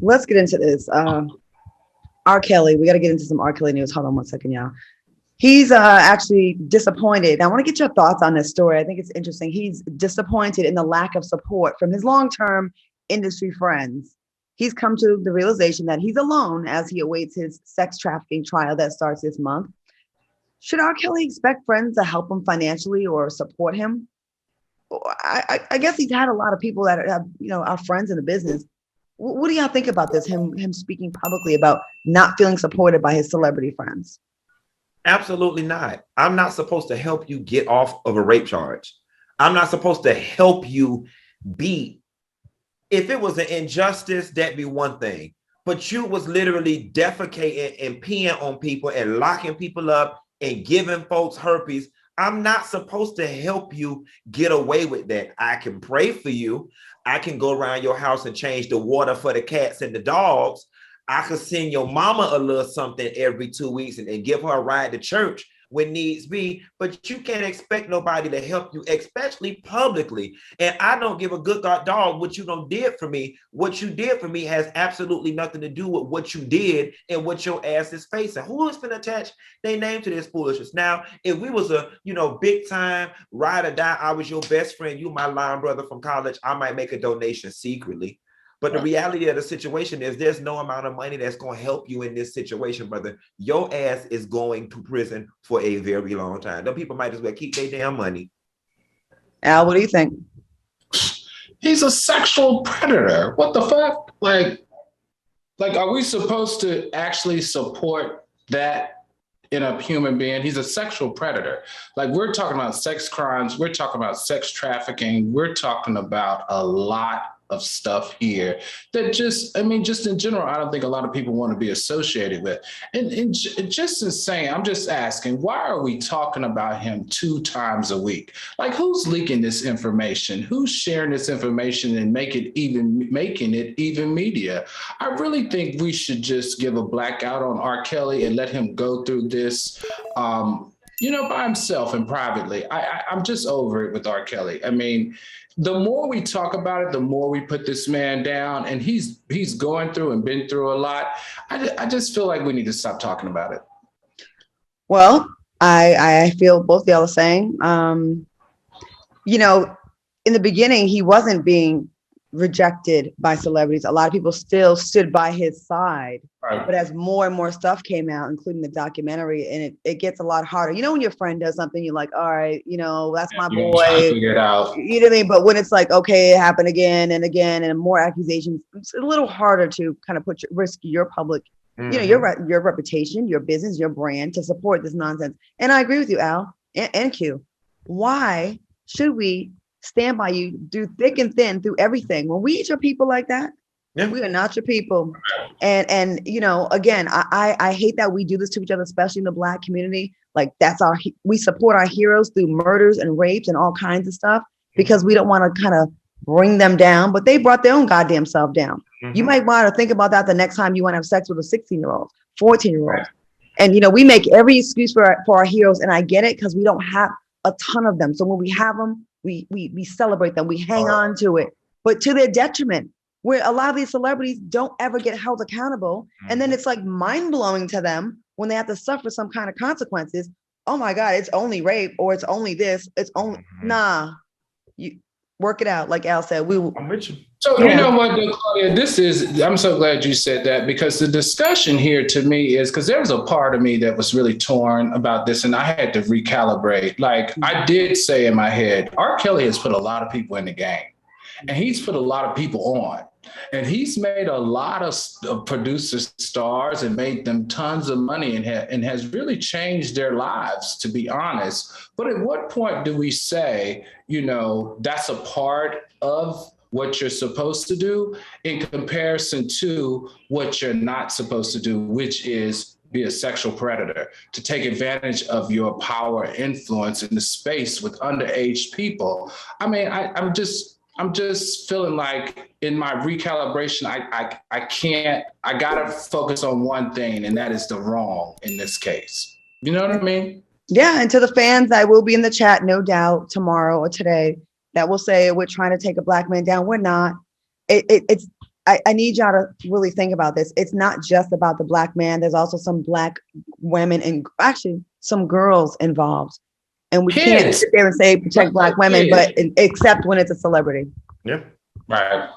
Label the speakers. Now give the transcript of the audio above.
Speaker 1: let's get into this. R. Kelly, we got to get into some R. Kelly news. Hold on one second, y'all. He's actually disappointed. I want to get your thoughts on this story. I think it's interesting. He's disappointed in the lack of support from his long-term industry friends. He's come to the realization that he's alone as he awaits his sex trafficking trial that starts this month. Should R. Kelly expect friends to help him financially or support him? I guess he's had a lot of people that have, are friends in the business. What do y'all think about this? Him speaking publicly about not feeling supported by his celebrity friends.
Speaker 2: Absolutely not. I'm not supposed to help you get off of a rape charge. I'm not supposed to help you beat. If it was an injustice, that'd be one thing. But you was literally defecating and peeing on people and locking people up and giving folks herpes. I'm not supposed to help you get away with that. I can pray for you. I can go around your house and change the water for the cats and the dogs. I could send your mama a little something every 2 weeks and give her a ride to church when needs be, but you can't expect nobody to help you, especially publicly. And I don't give a good God dog what you done did for me. What you did for me has absolutely nothing to do with what you did and what your ass is facing. Who is going to attach their name to this foolishness? Now, if we was a, big time ride or die, I was your best friend, you my line brother from college, I might make a donation secretly. But the reality of the situation is there's no amount of money that's going to help you in this situation, brother. Your ass is going to prison for a very long time. Them people might as well keep their damn money.
Speaker 1: Al, what do you think?
Speaker 3: He's a sexual predator. What the fuck? Like, are we supposed to actually support that in a human being? He's a sexual predator. Like, we're talking about sex crimes. We're talking about sex trafficking. We're talking about a lot of stuff here that just in general, I don't think a lot of people want to be associated with. And just insane. I'm just asking, why are we talking about him 2 times a week? Like, who's leaking this information? Who's sharing this information and making it even media? I really think we should just give a blackout on R. Kelly and let him go through this, by himself and privately. I'm just over it with R. Kelly. I mean, the more we talk about it, the more we put this man down, and he's going through and been through a lot. I just feel like we need to stop talking about it.
Speaker 1: Well, I feel both of y'all are saying, in the beginning, he wasn't being rejected by celebrities. A lot of people still stood by his side. Right. But as more and more stuff came out, including the documentary, and it gets a lot harder. When your friend does something, you're like, all right, that's my boy.
Speaker 3: Figure it out.
Speaker 1: You know what I mean? But when it's like, okay, it happened again and again, and more accusations, it's a little harder to kind of risk your public, your reputation, your business, your brand to support this nonsense. And I agree with you, Al and Q. Why should we stand by you, do thick and thin through everything? When we eat your people like that, we are not your people. And again, I hate that we do this to each other, especially in the Black community. Like, we support our heroes through murders and rapes and all kinds of stuff because we don't want to kind of bring them down, but they brought their own goddamn self down. Mm-hmm. You might want to think about that the next time you want to have sex with a 16-year-old, 14-year-old. And, we make every excuse for our heroes. And I get it because we don't have a ton of them. So when we have them, we celebrate them, we hang on to it, but to their detriment, where a lot of these celebrities don't ever get held accountable. And then it's like mind-blowing to them when they have to suffer some kind of consequences. Oh my God, it's only rape, or it's only this, it's only, nah, you work it out. Like Al said,
Speaker 2: I'm with you.
Speaker 3: So you know what, Claudia, I'm so glad you said that, because the discussion here to me is, because there was a part of me that was really torn about this, and I had to recalibrate. Like, I did say in my head, R. Kelly has put a lot of people in the game, and he's put a lot of people on, and he's made a lot of producer stars and made them tons of money and has really changed their lives, to be honest. But at what point do we say, that's a part of what you're supposed to do in comparison to what you're not supposed to do, which is be a sexual predator, to take advantage of your power and influence in the space with underage people? I mean, I'm just feeling like in my recalibration, I gotta focus on one thing, and that is the wrong in this case. You know what I mean?
Speaker 1: Yeah, and to the fans that will be in the chat, no doubt, tomorrow or today, that will say we're trying to take a Black man down. We're not. It's I need y'all to really think about this. It's not just about the Black man. There's also some Black women and actually some girls involved. And we can't sit there and say protect Black women, but except when it's a celebrity.
Speaker 2: Yeah.
Speaker 3: Right.